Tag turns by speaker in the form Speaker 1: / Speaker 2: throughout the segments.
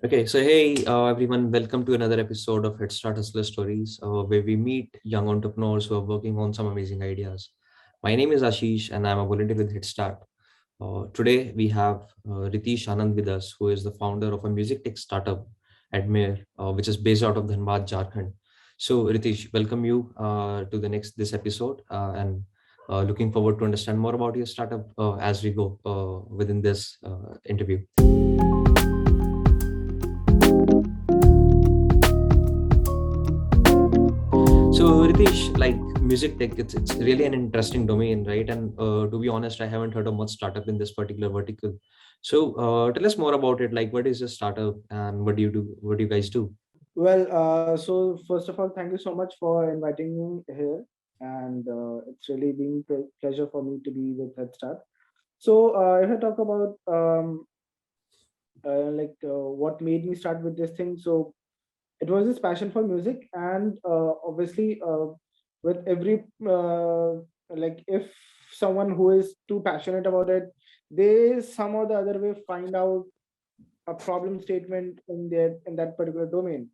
Speaker 1: Okay, so hey everyone, welcome to another episode of Headstart Stories, where we meet young entrepreneurs who are working on some amazing ideas. My name is Ashish, and I'm a volunteer with Headstart. Today we have Reetesh Aanand with us, who is the founder of a music tech startup, Admere, which is based out of Dhanbad, Jharkhand. So Reetesh, welcome you to the next this episode, and looking forward to understand more about your startup as we go within this interview. So Ritesh, like music tech, it's really an interesting domain, right? And to be honest, I haven't heard of much startup in this particular vertical. So tell us more about it. Like, what is your startup, and what do you do? What do you guys do?
Speaker 2: So first of all, thank you so much for inviting me here, and it's really been pleasure for me to be with Headstart. So, if I talk about what made me start with this thing, so it was this passion for music, and obviously, with every if someone who is too passionate about it, they some or the other way find out a problem statement in that particular domain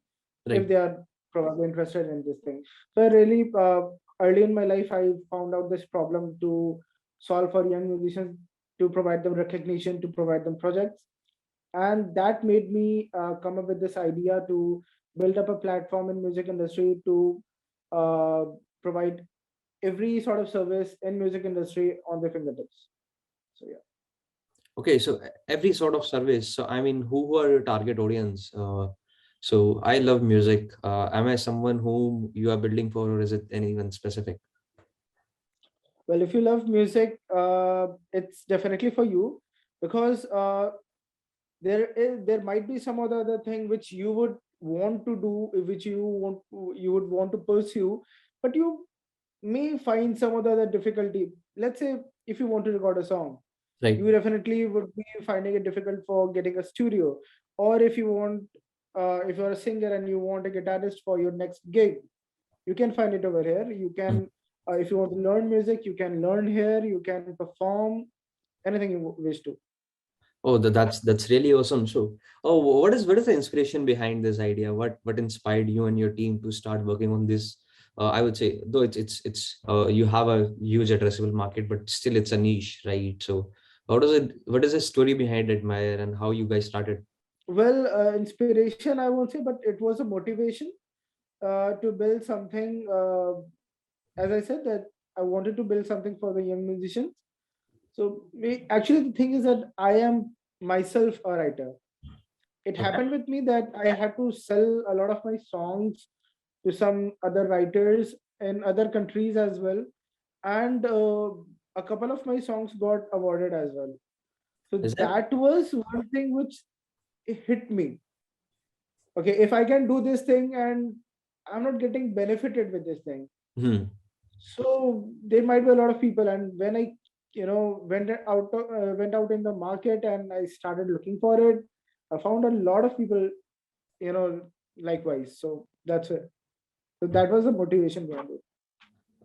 Speaker 2: if
Speaker 1: Right.
Speaker 2: they are probably interested in this thing. So I really early in my life I found out this problem to solve for young musicians, to provide them recognition, to provide them projects, and that made me come up with this idea to build up a platform in music industry to uh, provide every sort of service in music industry on their fingertips. So yeah.
Speaker 1: Okay. So every sort of service. So I mean, who are your target audience? So I love music. Am I someone whom you are building for, or is it anyone specific?
Speaker 2: Well, if you love music, it's definitely for you because there might be some other thing which you would want to do, which you would want to pursue, but you may find some other difficulty. Let's say if you want to record a song,
Speaker 1: Right.
Speaker 2: you definitely would be finding it difficult for getting a studio. Or if you want, if you're a singer and you want a guitarist for your next gig, you can find it over here. You
Speaker 1: Hmm.
Speaker 2: can, if you want to learn music, you can learn here. You can perform anything you wish to.
Speaker 1: Oh, that's really awesome. So, oh, what is the inspiration behind this idea? What inspired you and your team to start working on this? I would say, though it's you have a huge addressable market, but still it's a niche, right? So, what is the story behind Admire and how you guys started?
Speaker 2: Well, inspiration, I won't say, but it was a motivation to build something. As I said, that I wanted to build something for the young musicians. So actually, the thing is that I am myself a writer. It
Speaker 1: Okay.
Speaker 2: happened with me that I had to sell a lot of my songs to some other writers in other countries as well, and a couple of my songs got awarded as well. So
Speaker 1: Is that?
Speaker 2: that was one thing which hit me. Okay, if I can do this thing and I'm not getting benefited with this thing,
Speaker 1: Hmm.
Speaker 2: so there might be a lot of people. And when I went out in the market and I started looking for it, I found a lot of people, you know likewise. So that's it. So that was the motivation behind it.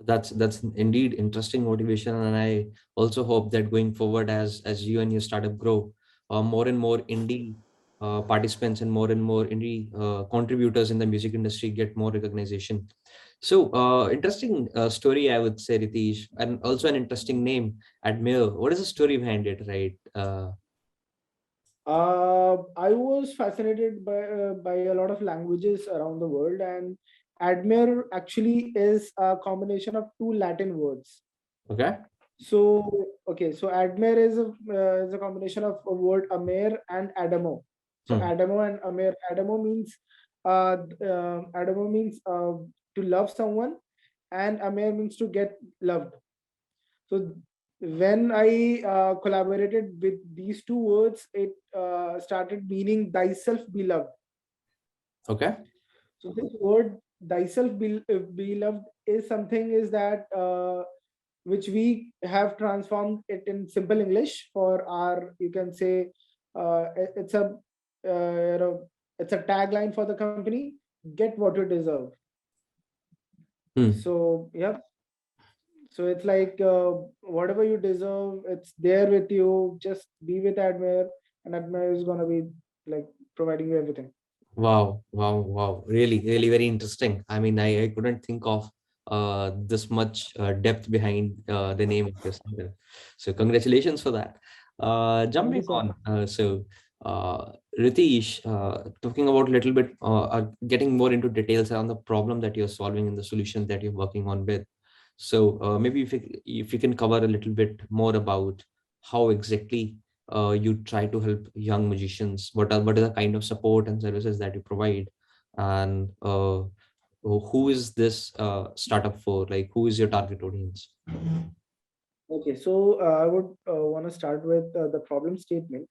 Speaker 1: That's indeed interesting motivation, and I also hope that going forward, as you and your startup grow, more and more indie participants and more indie contributors in the music industry get more recognition. So interesting story, I would say, Ritesh, and also an interesting name, Admire. What is the story behind it, right?
Speaker 2: I was fascinated by a lot of languages around the world, and Admire actually is a combination of two Latin words.
Speaker 1: Okay.
Speaker 2: So okay, so Admire is a combination of a word Amer and Adamo. So
Speaker 1: Hmm.
Speaker 2: Adamo and Amer. Adamo means to love someone, and Amer means to get loved. So when I collaborated with these two words, it started meaning thyself beloved.
Speaker 1: Okay.
Speaker 2: So this word thyself beloved is something is that which we have transformed it in simple English for our, you can say, it's a it's a tagline for the company: get what you deserve.
Speaker 1: Hmm.
Speaker 2: So yeah, so it's like whatever you deserve, it's there with you. Just be with Admire, and Admire is gonna be like. providing you everything.
Speaker 1: Wow, wow, wow. Really, really very interesting. I mean, I couldn't think of this much depth behind the name of your center. So congratulations for that.
Speaker 2: Thank
Speaker 1: Jumping
Speaker 2: you, sir.
Speaker 1: on, Ritesh, talking about a little bit, getting more into details around the problem that you're solving and the solution that you're working on with. So maybe if you can cover a little bit more about how exactly you try to help young musicians, what are the kind of support and services that you provide, and who is this startup for, like who is your target audience?
Speaker 2: Okay, so I would want to start with the problem statement.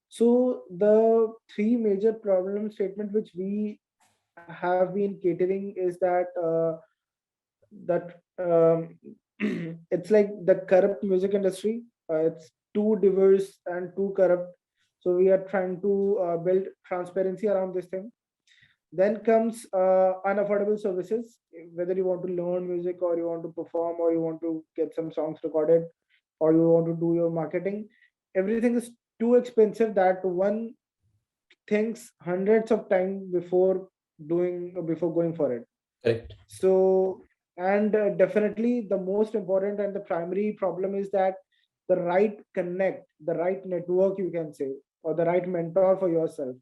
Speaker 2: So the three major problem statement which we have been catering is that it's like the corrupt music industry. It's too diverse and too corrupt. So we are trying to build transparency around this thing. Then comes unaffordable services. Whether you want to learn music or you want to perform or you want to get some songs recorded or you want to do your marketing, everything is too expensive that one thinks hundreds of times before going for it.
Speaker 1: Correct.
Speaker 2: So, and definitely the most important and the primary problem is that the right connect, the right network, you can say, or the right mentor for yourself.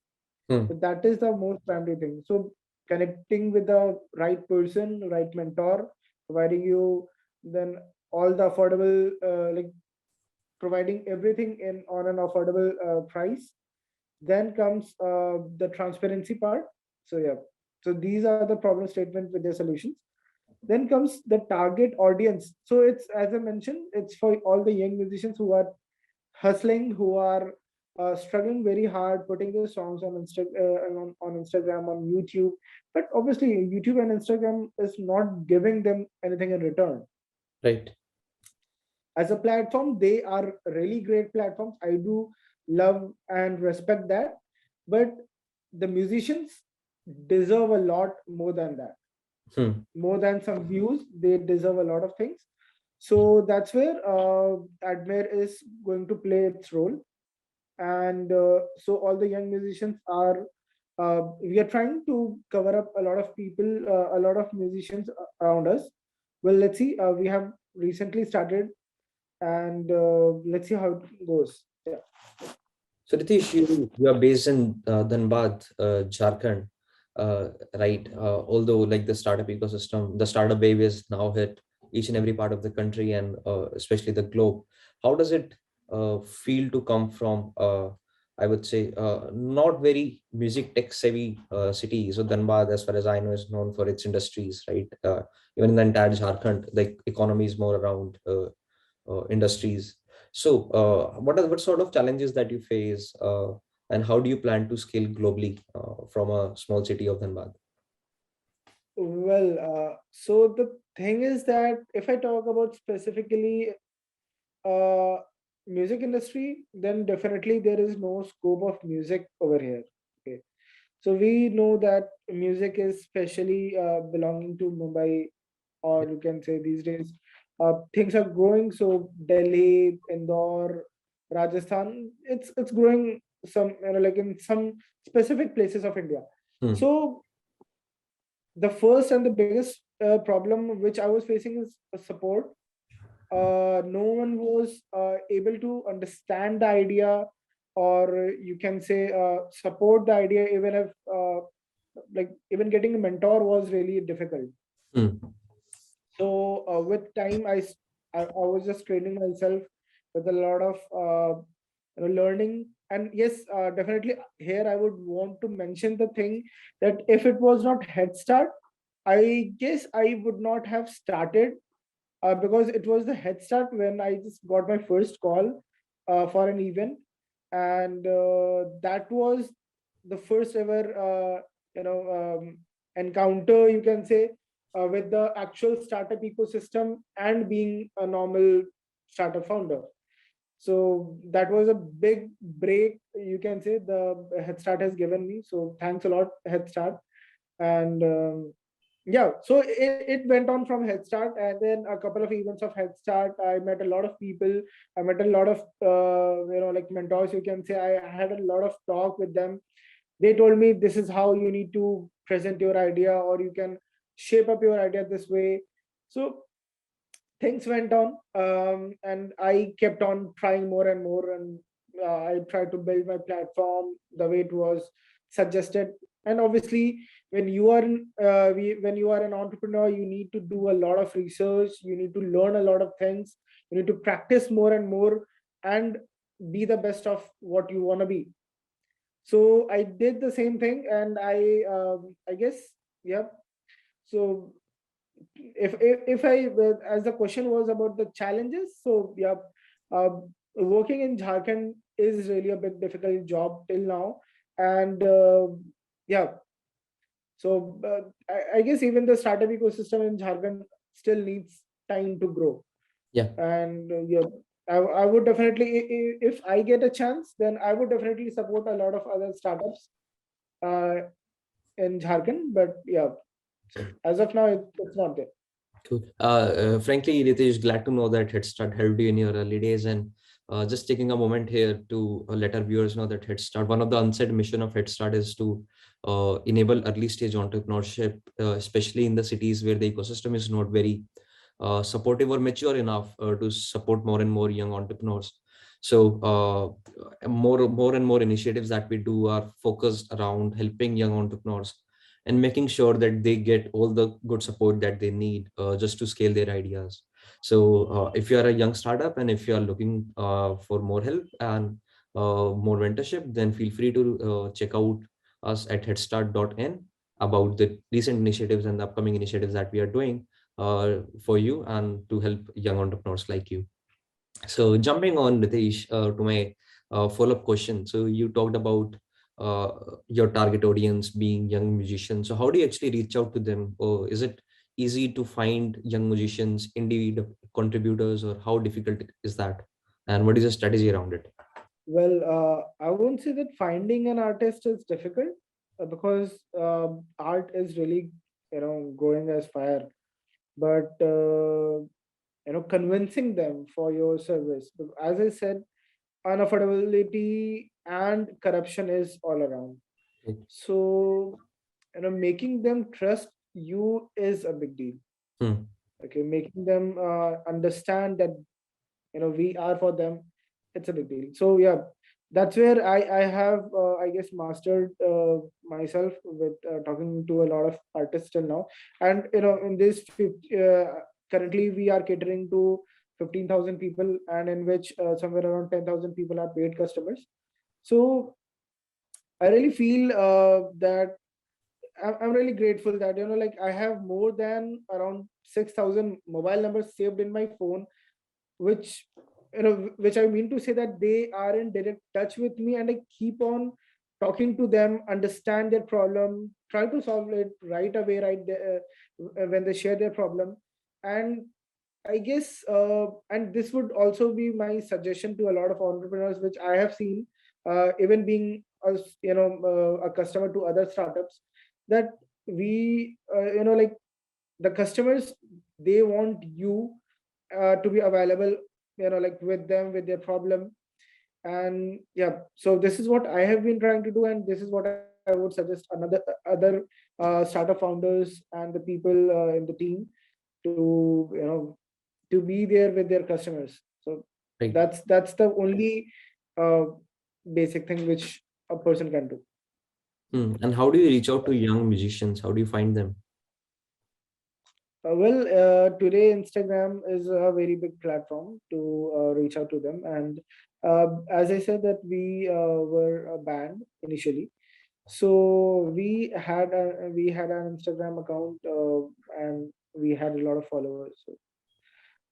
Speaker 1: Hmm.
Speaker 2: So that is the most primary thing. So connecting with the right person, right mentor, providing you then all the affordable, like providing everything in on an affordable price. Then comes the transparency part. So yeah, so these are the problem statement with their solutions. Then comes the target audience. So it's, as I mentioned, it's for all the young musicians who are hustling, who are struggling very hard, putting their songs on on Instagram, on YouTube. But obviously, YouTube and Instagram is not giving them anything in return.
Speaker 1: Right.
Speaker 2: As a platform, they are really great platforms. I do love and respect that, but the musicians deserve a lot more than that,
Speaker 1: Hmm.
Speaker 2: more than some views. They deserve a lot of things. So that's where Admire is going to play its role. And so all the young musicians are, we are trying to cover up a lot of people, a lot of musicians around us. Well, let's see. We have recently started, and let's see how it goes. Yeah.
Speaker 1: So Ritesh, you are based in Dhanbad, Jharkhand, right? Although like the startup ecosystem, the startup wave is now hit each and every part of the country and especially the globe. How does it feel to come from, I would say, not very music tech savvy city? So Dhanbad, as far as I know, is known for its industries, right? Even in the entire Jharkhand, the economy is more around industries. So, what sort of challenges that you face, and how do you plan to scale globally from a small city of Dhanbad?
Speaker 2: Well, so the thing is that if I talk about specifically uh, music industry, then definitely there is no scope of music over here. Okay. So we know that music is especially belonging to Mumbai, or you can say these days things are growing. So Delhi, Indore, Rajasthan, it's growing some, like in some specific places of India.
Speaker 1: Hmm.
Speaker 2: So the first and the biggest problem which I was facing is support. No one was able to understand the idea, or you can say support the idea, even if like even getting a mentor was really difficult.
Speaker 1: Hmm.
Speaker 2: So with time, I was just training myself with a lot of learning. And yes, definitely here I would want to mention the thing that if it was not Head Start, I guess I would not have started, because it was the Head Start when I just got my first call for an event, and that was the first ever encounter, you can say, with the actual startup ecosystem and being a normal startup founder. So that was a big break, you can say, the Head Start has given me. So thanks a lot, Head Start. And yeah, so it went on from Head Start, and then a couple of events of Head Start. I met a lot of people. I met a lot of like mentors, you can say. I had a lot of talk with them, They told me this is how you need to present your idea, or you can shape up your idea this way. So things went on, and I kept on trying more and more, and I tried to build my platform the way it was suggested. And obviously, when you are when you are an entrepreneur, you need to do a lot of research, you need to learn a lot of things, you need to practice more and more, and be the best of what you want to be. So I did the same thing, and I guess, yeah. So if I as the question was about the challenges, so yeah, uh, working in Jharkhand is really a bit difficult job till now. And yeah, so I guess even the startup ecosystem in Jharkhand still needs time to grow.
Speaker 1: Yeah.
Speaker 2: And yeah, I would definitely, if I get a chance, then I would definitely support a lot of other startups uh, in Jharkhand. But yeah, so as of now, it's not there.
Speaker 1: Cool. Frankly, Ritesh, glad to know that Headstart helped you in your early days. And just taking a moment here to let our viewers know that Headstart, one of the unsaid mission of Headstart is to enable early stage entrepreneurship, especially in the cities where the ecosystem is not very supportive or mature enough to support more and more young entrepreneurs. So more and more initiatives that we do are focused around helping young entrepreneurs and making sure that they get all the good support that they need just to scale their ideas. So if you are a young startup and if you are looking for more help and more mentorship, then feel free to check out us at headstart.in about the recent initiatives and the upcoming initiatives that we are doing for you and to help young entrepreneurs like you. So jumping on, Ritesh, to my follow-up question. So you talked about uh, your target audience being young musicians. So how do you actually reach out to them? Or is it easy to find young musicians, indie contributors, or how difficult is that? And what is your strategy around it?
Speaker 2: Well, I won't say that finding an artist is difficult, because art is really, going as fire. But convincing them for your service, as I said, unaffordability and corruption is all around. So making them trust you is a big deal.
Speaker 1: Hmm.
Speaker 2: Okay, making them understand that we are for them, it's a big deal. So yeah, that's where I have I guess mastered myself with talking to a lot of artists till now. And in this currently we are catering to 15,000 people, and in which somewhere around 10,000 people are paid customers. So I really feel that I'm really grateful that like I have more than around 6,000 mobile numbers saved in my phone, which which I mean to say that they are in direct touch with me, and I keep on talking to them, understand their problem, try to solve it right away, right there, when they share their problem. And I guess, and this would also be my suggestion to a lot of entrepreneurs, which I have seen, even being a customer to other startups, that we, like the customers, they want you to be available, like with them with their problem. And yeah, so this is what I have been trying to do, and this is what I would suggest other startup founders and the people in the team to to be there with their customers. So
Speaker 1: Right.
Speaker 2: that's the only uh, basic thing which a person can do.
Speaker 1: Hmm. And how do you reach out to young musicians? How do you find them?
Speaker 2: Today Instagram is a very big platform to reach out to them. And as I said that we were a band initially, so we had an Instagram account, and we had a lot of followers. So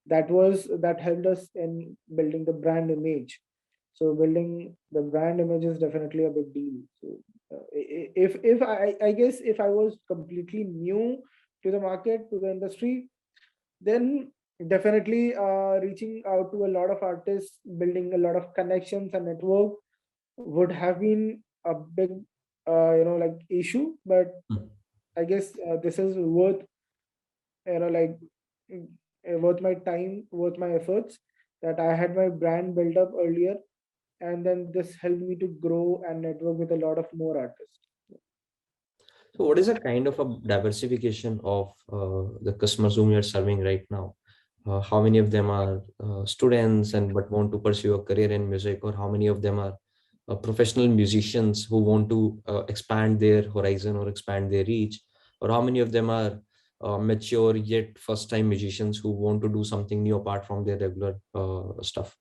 Speaker 2: that helped us in building the brand image. So building the brand image is definitely a big deal. So if I guess if I was completely new to the market, to the industry, then definitely reaching out to a lot of artists, building a lot of connections and network would have been a big like issue. But
Speaker 1: Hmm.
Speaker 2: I guess this is worth, like worth my time, worth my efforts, that I had my brand built up earlier, and then this helped me to grow and network with a lot of more artists.
Speaker 1: So, what is a kind of a diversification of the customers whom you're serving right now? How many of them are students and but want to pursue a career in music, or how many of them are professional musicians who want to expand their horizon or expand their reach, or how many of them are mature yet first-time musicians who want to do something new apart from their regular stuff?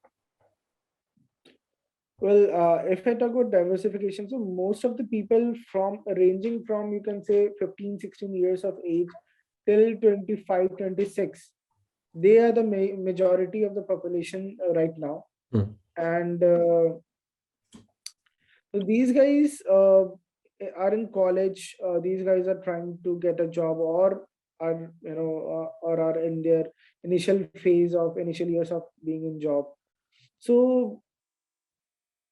Speaker 2: Well, if I talk about diversification, so most of the people from ranging from, you can say, 15, 16 years of age till 25, 26, they are the majority of the population right now.
Speaker 1: Hmm.
Speaker 2: And so these guys are in college. These guys are trying to get a job, or are, or are in their initial phase of initial years of being in job. So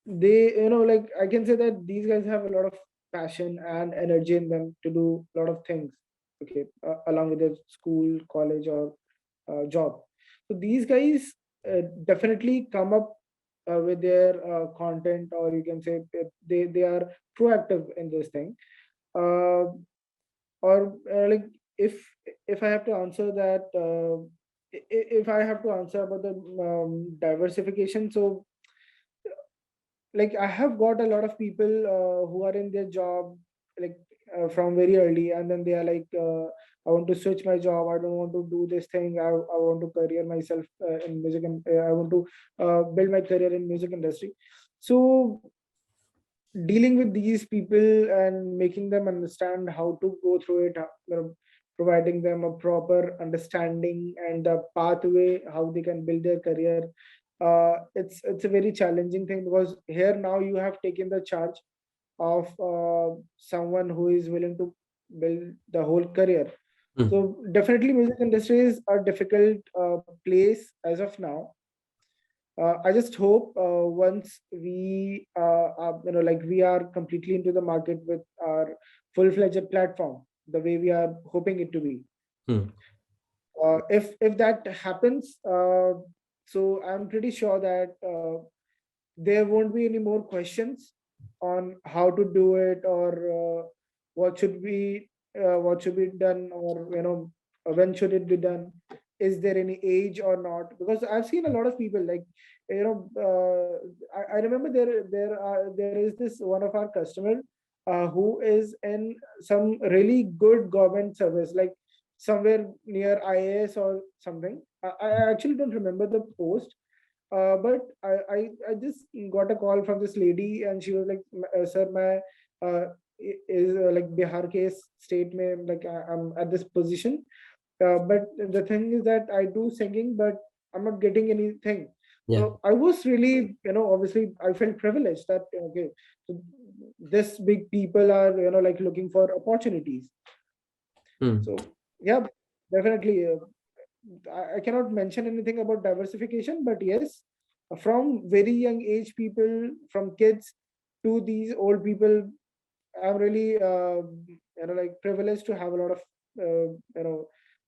Speaker 2: they, like, I can say that these guys have a lot of passion and energy in them to do a lot of things. Okay, along with their school, college, or job. So these guys definitely come up with their content, or you can say that they are proactive in this thing. uh, or like, if if I have to answer that, if I have to answer about the diversification, so like, I have got a lot of people who are in their job, like, from very early, and then they are like, I want to switch my job, I don't want to do this thing, I want to career myself in music, and I want to build my career in music industry. So dealing with these people and making them understand how to go through it, providing them a proper understanding and a pathway how they can build their career, it's a very challenging thing, because here now you have taken the charge of someone who is willing to build the whole career.
Speaker 1: Hmm.
Speaker 2: So definitely music industry is a difficult place as of now. I just hope once we, like, we are completely into the market with our full-fledged platform, the way we are hoping it to be.
Speaker 1: Hmm.
Speaker 2: If that happens, so I'm pretty sure that there won't be any more questions on how to do it, or what should be what should be done, or when should it be done, is there any age or not, because I've seen a lot of people, like, I remember there is this one of our customer who is in some really good government service, like somewhere near IAS or something. I actually don't remember the post, but I just got a call from this lady, and she was like, "Sir, my is like Bihar case state mein, like, I'm at this position, but the thing is that I do singing, but I'm not getting anything."
Speaker 1: Yeah.
Speaker 2: So I was really, obviously I felt privileged that, okay, so this big people are, like, looking for opportunities.
Speaker 1: Hmm.
Speaker 2: So yeah, definitely. I cannot mention anything about diversification, but yes, from very young age people, from kids to these old people, I'm really, like, privileged to have a lot of,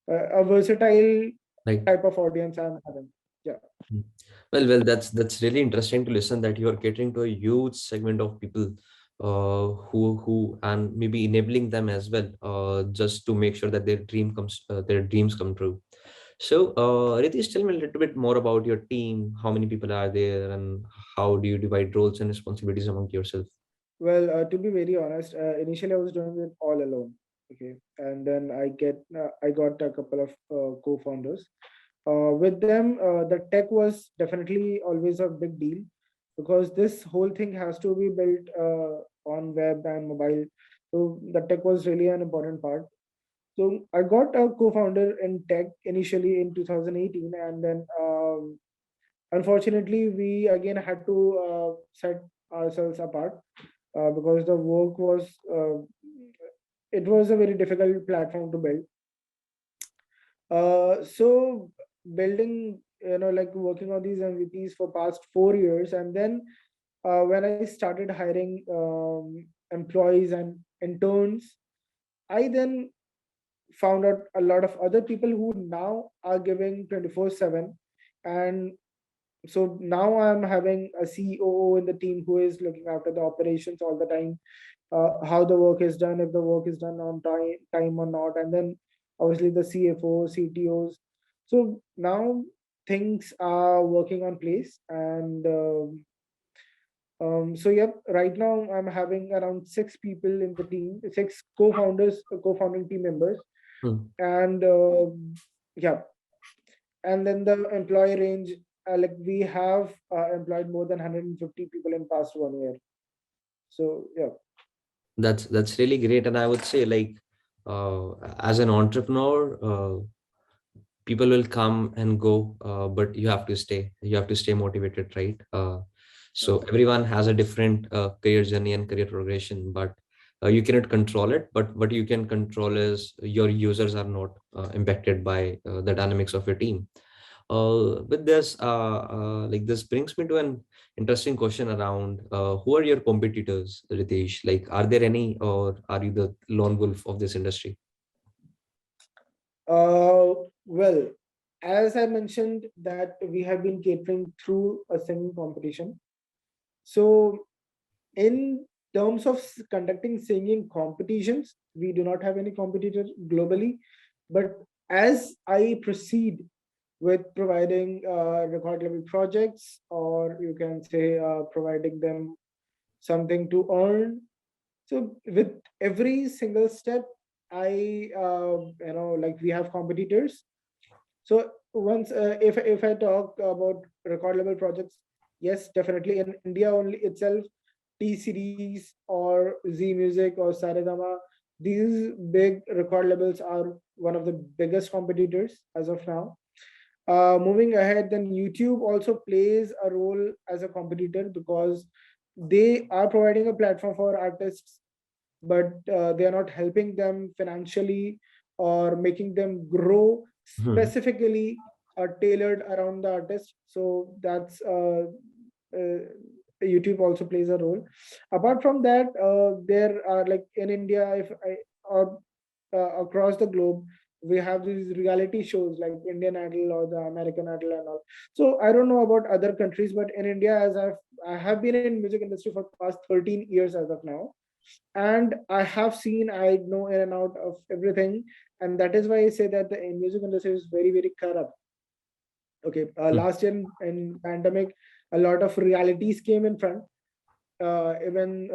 Speaker 2: a versatile
Speaker 1: Right.
Speaker 2: type of audience I'm having. Yeah.
Speaker 1: Mm. Well, that's really interesting to listen that you are catering to a huge segment of people, who and maybe enabling them as well, just to make sure that their dreams come true. So, Ritesh, tell me a little bit more about your team. How many people are there, and how do you divide roles and responsibilities among yourself?
Speaker 2: Well, to be very honest, initially I was doing it all alone. Okay, and then I got a couple of co-founders. With them, the tech was definitely always a big deal, because this whole thing has to be built on web and mobile. So the tech was really an important part. So I got a co-founder in tech initially in 2018, and then unfortunately we again had to set ourselves apart, because the work was, it was a very difficult platform to build. So building, like, working on these MVPs for past 4 years, and then when I started hiring employees and interns, I then found out a lot of other people who now are giving 24/7, and So now I'm having a COO in the team who is looking after the operations all the time, how the work is done, if the work is done on time or not, and then obviously the CFO, CTOs. So now things are working on place, and so yep, right now I'm having around 6 people in the team, six co-founders, co-founding team members,
Speaker 1: Hmm.
Speaker 2: and yeah, and then the employee range, like we have employed more than 150 people in past 1 year. So yeah.
Speaker 1: That's really great, and I would say, like, as an entrepreneur, people will come and go, but you have to stay motivated, right? So everyone has a different career journey and career progression, but you cannot control it. But what you can control is your users are not impacted by the dynamics of your team. With this, like, this brings me to an interesting question around who are your competitors, Ritesh? Like, are there any, or are you the lone wolf of this industry?
Speaker 2: Well, as I mentioned that we have been catering through a singing competition. So in terms of conducting singing competitions, we do not have any competitor globally. But as I proceed with providing record level projects, or you can say providing them something to earn. So with every single step, like we have competitors. So once, if I talk about record level projects, yes, definitely in India only itself, T Series or Z Music or Saregama, these big record labels are one of the biggest competitors as of now. Moving ahead, then YouTube also plays a role as a competitor because they are providing a platform for artists, but they are not helping them financially or making them grow
Speaker 1: Hmm.
Speaker 2: specifically tailored around the artist. So that's uh, YouTube also plays a role. Apart from that, there are, like in India, if I or across the globe, we have these reality shows like Indian Idol or the American Idol and all. So I don't know about other countries, but in India, as I have been in music industry for past 13 years as of now, and I have seen, I know in and out of everything, and that is why I say that the music industry is very very corrupt. Okay,
Speaker 1: Hmm.
Speaker 2: last year in pandemic, a lot of realities came in front. Even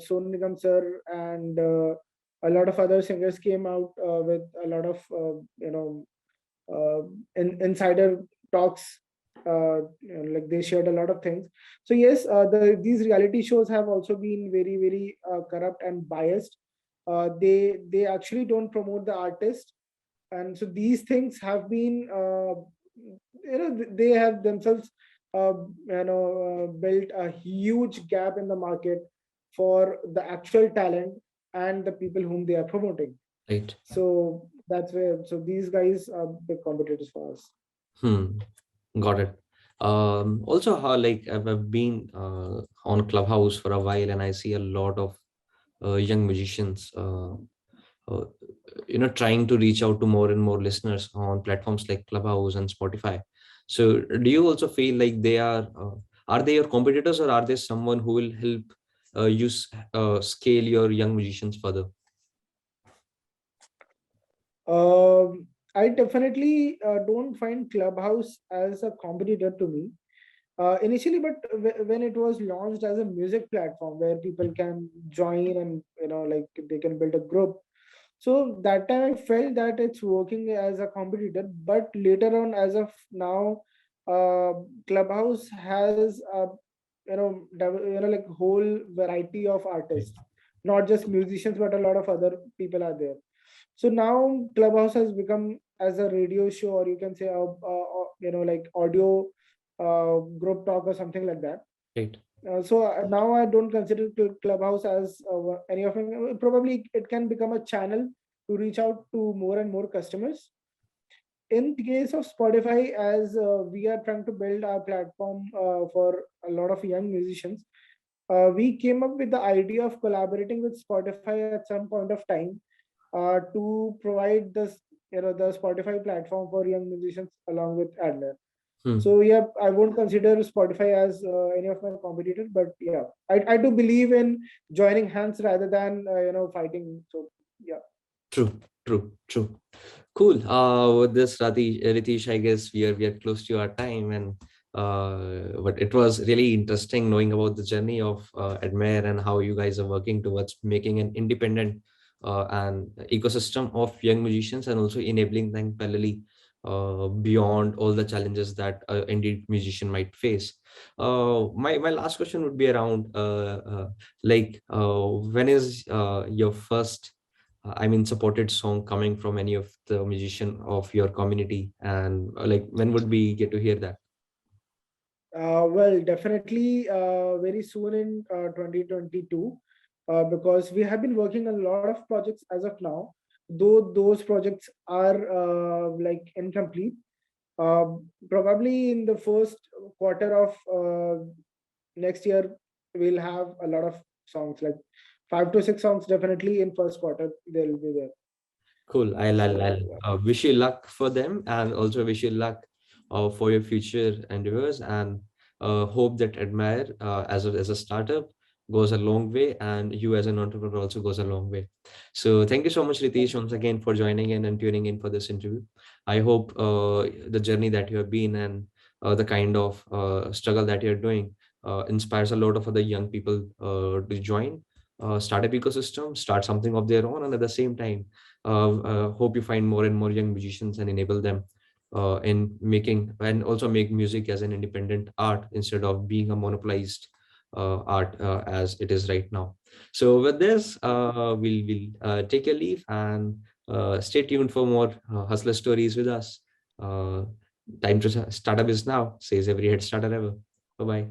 Speaker 2: Sonu Nigam sir and a lot of other singers came out with a lot of uh, insider talks. Like they shared a lot of things. So yes, these reality shows have also been very very corrupt and biased. They actually don't promote the artist, and so these things have been they have themselves built a huge gap in the market for the actual talent and the people whom they are promoting.
Speaker 1: Right.
Speaker 2: So that's where, so these guys are big competitors for us.
Speaker 1: Hmm. Got it. Also, how, like, I've been on Clubhouse for a while, and I see a lot of young musicians, uh, trying to reach out to more and more listeners on platforms like Clubhouse and Spotify. So, do you also feel like are they your competitors, or are they someone who will help scale your young musicians further?
Speaker 2: I definitely don't find Clubhouse as a competitor to me initially, but when it was launched as a music platform where people can join and like they can build a group, so that time I felt that it's working as a competitor. But later on, as of now, uh, Clubhouse has a like whole variety of artists, not just musicians, but a lot of other people are there. So now Clubhouse has become as a radio show, or you can say like audio group talk or something like that.
Speaker 1: Right.
Speaker 2: So now I don't consider Clubhouse as any of them. Probably it can become a channel to reach out to more and more customers. In the case of Spotify, as we are trying to build our platform for a lot of young musicians, we came up with the idea of collaborating with Spotify at some point of time to provide this, the Spotify platform for young musicians along with Adler.
Speaker 1: Hmm.
Speaker 2: So yeah, I won't consider Spotify as any of my competitors, but yeah, I do believe in joining hands rather than fighting. So yeah.
Speaker 1: True, true. Cool. With this, Ritesh, I guess we are close to our time, and but it was really interesting knowing about the journey of Admire and how you guys are working towards making an independent and ecosystem of young musicians, and also enabling them parallelly beyond all the challenges that indie musician might face. My last question would be around when is your first I mean, supported song coming from any of the musician of your community, and like when would we get to hear that?
Speaker 2: Well, definitely very soon in 2022, because we have been working on a lot of projects as of now, though those projects are like incomplete. Probably in the first quarter of next year, we'll have a lot of songs, like 5 to 6 songs definitely in first quarter, they'll be there.
Speaker 1: Cool. I'll
Speaker 2: So
Speaker 1: wish you luck for them, and also wish you luck for your future endeavors, and hope that Admire as a startup goes a long way, and you as an entrepreneur also goes a long way. So thank you so much, Ritesh, once again for joining in and tuning in for this interview. I hope the journey that you have been, and the kind of struggle that you're doing inspires a lot of other young people to join startup ecosystem, start something of their own, and at the same time hope you find more and more young musicians and enable them in making and also make music as an independent art instead of being a monopolized art as it is right now. So with this, we'll take a leave, and stay tuned for more hustler stories with us. Uh, Time to startup is now, says every head starter ever. Bye bye.